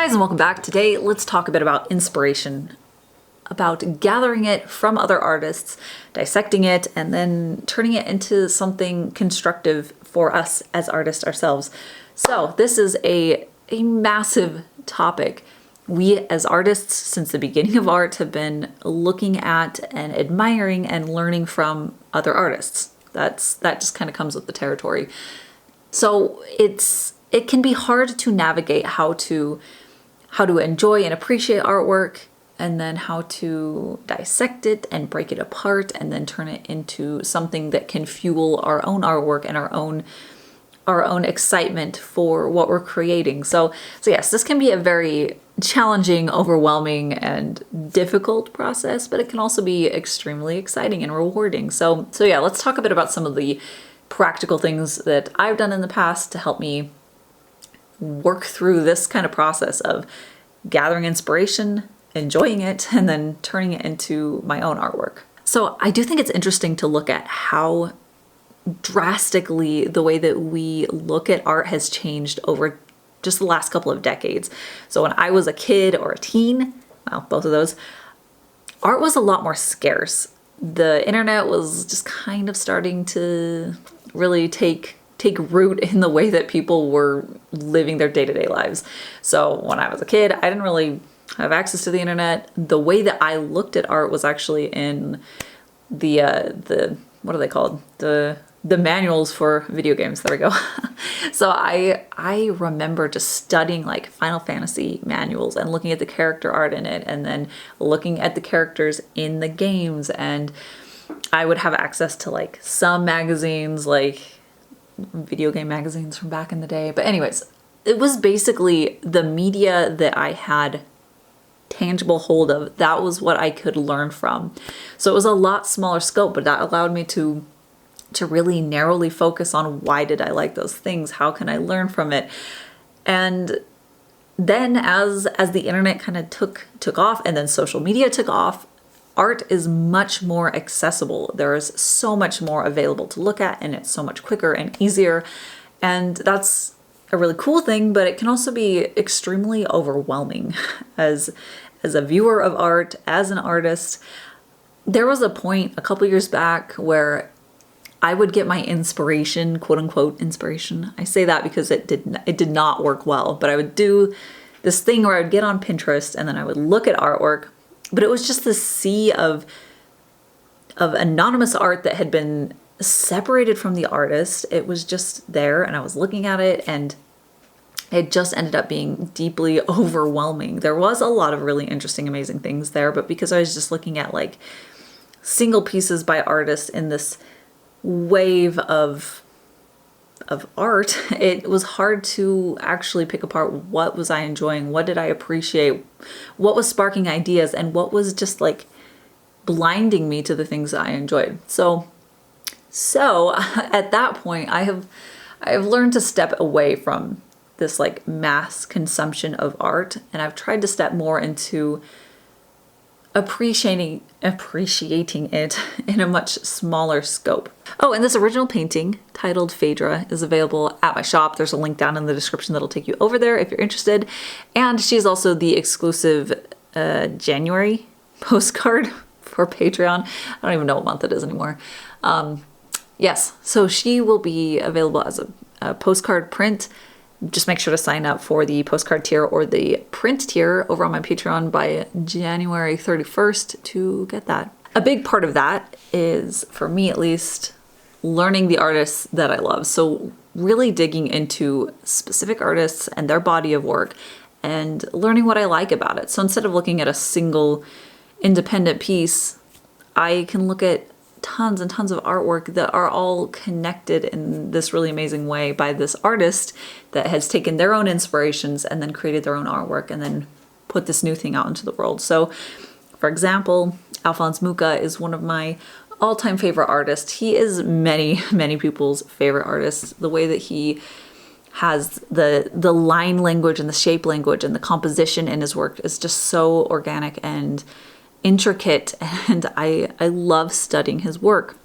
guys, and welcome back. Today, let's talk a bit about inspiration, about gathering it from other artists, dissecting it, and then turning it into something constructive for us as artists ourselves. So this is a massive topic. We as artists, since the beginning of art, have been looking at and admiring and learning from other artists. That just kind of comes with the territory. So it can be hard to navigate how to enjoy and appreciate artwork, and then how to dissect it and break it apart and then turn it into something that can fuel our own artwork and our own excitement for what we're creating. So yes, this can be a very challenging, overwhelming, and difficult process, but it can also be extremely exciting and rewarding. So yeah, let's talk a bit about some of the practical things that I've done in the past to help me work through this kind of process of gathering inspiration, enjoying it, and then turning it into my own artwork. So I do think it's interesting to look at how drastically the way that we look at art has changed over just the last couple of decades. So when I was a kid or a teen, well, both of those, art was a lot more scarce. The internet was just kind of starting to really take root in the way that people were living their day-to-day lives. So when I was a kid, I didn't really have access to the internet. The way that I looked at art was actually in the what are they called? The manuals for video games. There we go. So I remember just studying like Final Fantasy manuals and looking at the character art in it, and then looking at the characters in the games. And I would have access to like some magazines, like video game magazines from back in the day. But anyways, it was basically the media that I had tangible hold of. That was what I could learn from. So it was a lot smaller scope, but that allowed me to really narrowly focus on why did I like those things? How can I learn from it? And then as the internet kind of took off, and then social media took off, art is much more accessible. There is so much more available to look at, and it's so much quicker and easier. And that's a really cool thing, but it can also be extremely overwhelming as a viewer of art, as an artist. There was a point a couple years back where I would get my inspiration, quote unquote inspiration. I say that because it did not work well, but I would do this thing where I would get on Pinterest and then I would look at artwork, but it was just this sea of anonymous art that had been separated from the artist. It was just there, and I was looking at it, and it just ended up being deeply overwhelming. There was a lot of really interesting, amazing things there, but because I was just looking at like single pieces by artists in this wave of art, it was hard to actually pick apart what was I enjoying, what did I appreciate, what was sparking ideas, and what was just like blinding me to the things that I enjoyed. So at that point, I have learned to step away from this like mass consumption of art, and I've tried to step more into appreciating it in a much smaller scope. Oh, and this original painting titled Phaedra is available at my shop. There's a link down in the description that'll take you over there if you're interested. And she's also the exclusive January postcard for Patreon. I don't even know what month it is anymore. Yes, so she will be available as a postcard print. Just make sure to sign up for the postcard tier or the print tier over on my Patreon by January 31st to get that. A big part of that is, for me at least, learning the artists that I love. So really digging into specific artists and their body of work and learning what I like about it. So instead of looking at a single independent piece, I can look at tons and tons of artwork that are all connected in this really amazing way by this artist that has taken their own inspirations and then created their own artwork and then put this new thing out into the world. So, for example, Alphonse Mucha is one of my all-time favorite artists. He is many, many people's favorite artist. The way that he has the line language and the shape language and the composition in his work is just so organic and intricate, and I love studying his work.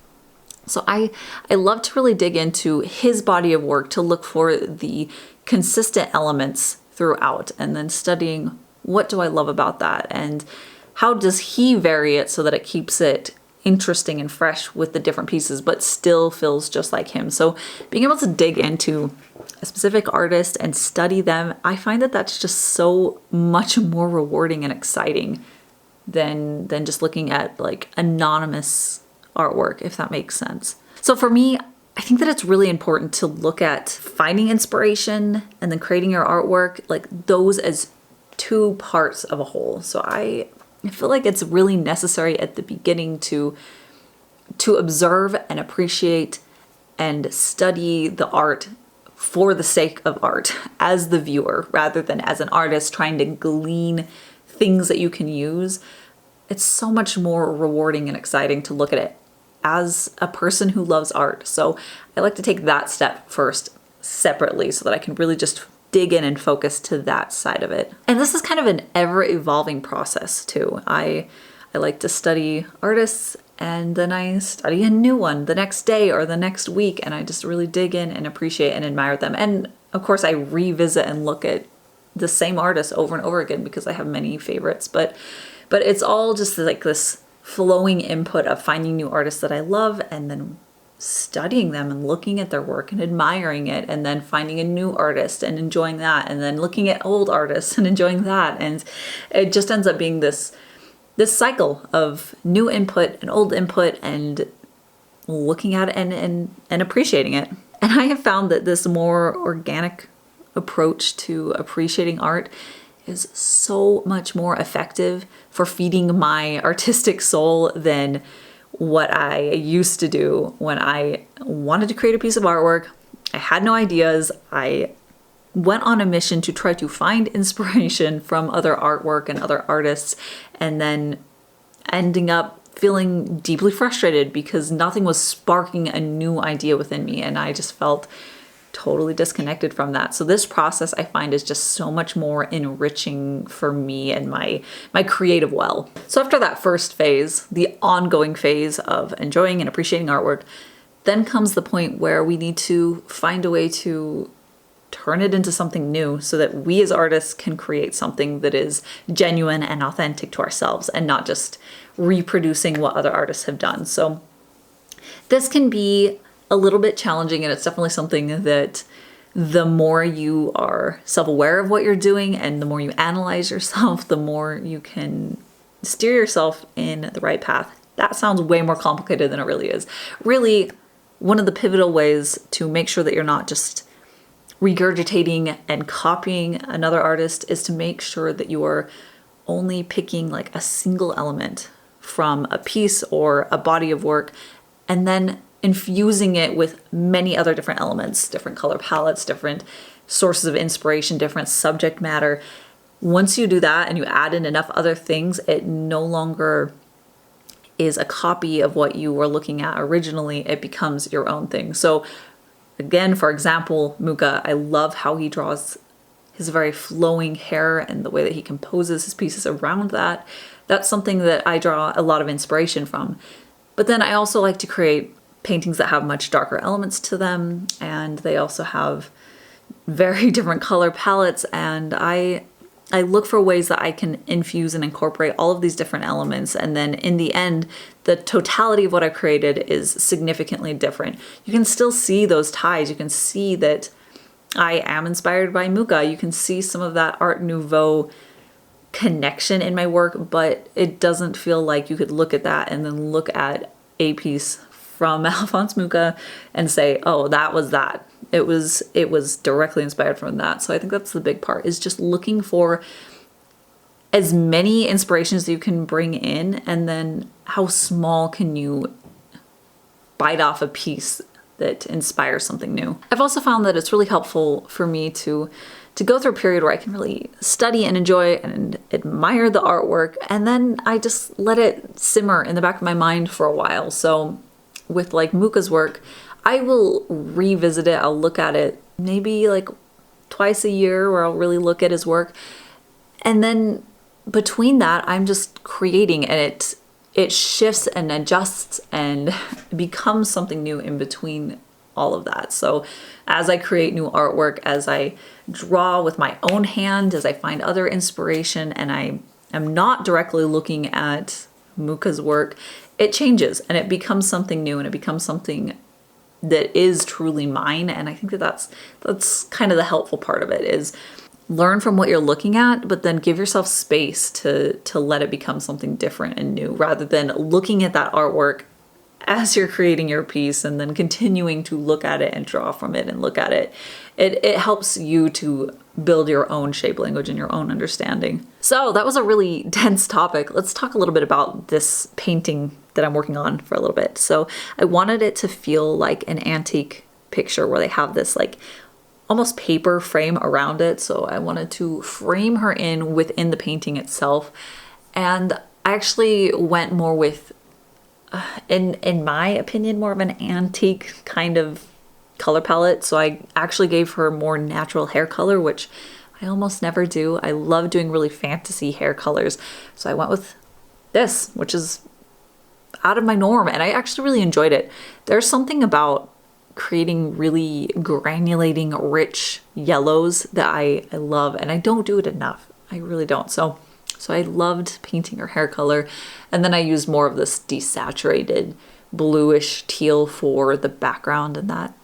So I love to really dig into his body of work to look for the consistent elements throughout, and then studying what do I love about that and how does he vary it so that it keeps it interesting and fresh with the different pieces, but still feels just like him. So being able to dig into a specific artist and study them, I find that that's just so much more rewarding and exciting than just looking at like anonymous artwork, if that makes sense. So for me, I think that it's really important to look at finding inspiration and then creating your artwork, like those as two parts of a whole. So I feel like it's really necessary at the beginning to observe and appreciate and study the art for the sake of art as the viewer, rather than as an artist trying to glean things that you can use. It's so much more rewarding and exciting to look at it as a person who loves art. So I like to take that step first separately so that I can really just dig in and focus to that side of it. And this is kind of an ever-evolving process too. I like to study artists and then I study a new one the next day or the next week, and I just really dig in and appreciate and admire them. And of course I revisit and look at the same artist over and over again because I have many favorites, but it's all just like this flowing input of finding new artists that I love and then studying them and looking at their work and admiring it, and then finding a new artist and enjoying that, and then looking at old artists and enjoying that. And it just ends up being this cycle of new input and old input and looking at it and appreciating it. And I have found that this more organic approach to appreciating art is so much more effective for feeding my artistic soul than what I used to do when I wanted to create a piece of artwork. I had no ideas. I went on a mission to try to find inspiration from other artwork and other artists, and then ending up feeling deeply frustrated because nothing was sparking a new idea within me, and I just felt totally disconnected from that. So this process I find is just so much more enriching for me and my creative well. So after that first phase, the ongoing phase of enjoying and appreciating artwork, then comes the point where we need to find a way to turn it into something new so that we as artists can create something that is genuine and authentic to ourselves and not just reproducing what other artists have done. So this can be a little bit challenging, and it's definitely something that the more you are self-aware of what you're doing and the more you analyze yourself, the more you can steer yourself in the right path. That sounds way more complicated than it really is. Really, one of the pivotal ways to make sure that you're not just regurgitating and copying another artist is to make sure that you are only picking like a single element from a piece or a body of work, and then infusing it with many other different elements, different color palettes, different sources of inspiration, different subject matter. Once you do that and you add in enough other things, it no longer is a copy of what you were looking at originally. It becomes your own thing. So again, for example, Muka, I love how he draws his very flowing hair and the way that he composes his pieces around that. That's something that I draw a lot of inspiration from. But then I also like to create paintings that have much darker elements to them, and they also have very different color palettes, and I look for ways that I can infuse and incorporate all of these different elements, and then in the end the totality of what I've created is significantly different. You can still see those ties. You can see that I am inspired by Muka. You can see some of that Art Nouveau connection in my work, but it doesn't feel like you could look at that and then look at a piece from Alphonse Muka and say, oh, that was that. It was directly inspired from that. So I think that's the big part, is just looking for as many inspirations that you can bring in, and then how small can you bite off a piece that inspires something new. I've also found that it's really helpful for me to go through a period where I can really study and enjoy and admire the artwork, and then I just let it simmer in the back of my mind for a while. So with like Muka's work, I will revisit it. I'll look at it maybe like twice a year, where I'll really look at his work. And then between that, I'm just creating, and it shifts and adjusts and becomes something new in between all of that. So as I create new artwork, as I draw with my own hand, as I find other inspiration, and I am not directly looking at Muka's work, it changes and it becomes something new, and it becomes something that is truly mine. And I think that that's kind of the helpful part of it, is learn from what you're looking at, but then give yourself space to let it become something different and new, rather than looking at that artwork as you're creating your piece and then continuing to look at it and draw from it and look at it. It helps you to build your own shape language and your own understanding. So that was a really dense topic. Let's talk a little bit about this painting that I'm working on for a little bit. So I wanted it to feel like an antique picture where they have this like almost paper frame around it. So I wanted to frame her in within the painting itself. And I actually went more with, in my opinion, more of an antique kind of color palette. So I actually gave her more natural hair color, which I almost never do. I love doing really fantasy hair colors. So I went with this, which is out of my norm, and I actually really enjoyed it. There's something about creating really granulating, rich yellows that I love, and I don't do it enough. I really don't. So I loved painting her hair color, and then I used more of this desaturated bluish teal for the background, and that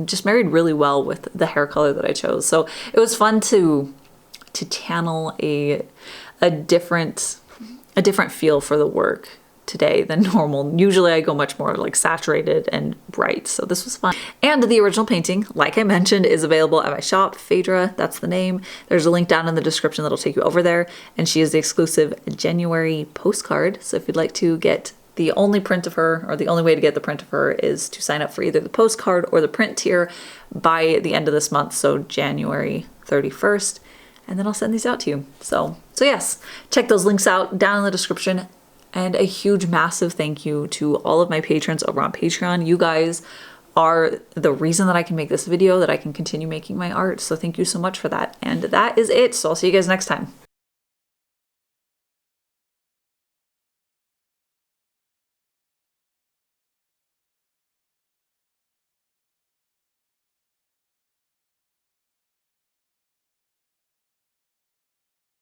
just married really well with the hair color that I chose. So it was fun to channel a different feel for the work today than normal. Usually I go much more like saturated and bright, so this was fun. And the original painting, like I mentioned, is available at my shop, Phaedra, that's the name. There's a link down in the description that'll take you over there, and she is the exclusive January postcard. So if you'd like to get the only print of her, or the only way to get the print of her, is to sign up for either the postcard or the print tier by the end of this month, so January 31st, and then I'll send these out to you. So yes, check those links out down in the description. And a huge, massive thank you to all of my patrons over on Patreon. You guys are the reason that I can make this video, that I can continue making my art. So thank you so much for that. And that is it. So I'll see you guys next time.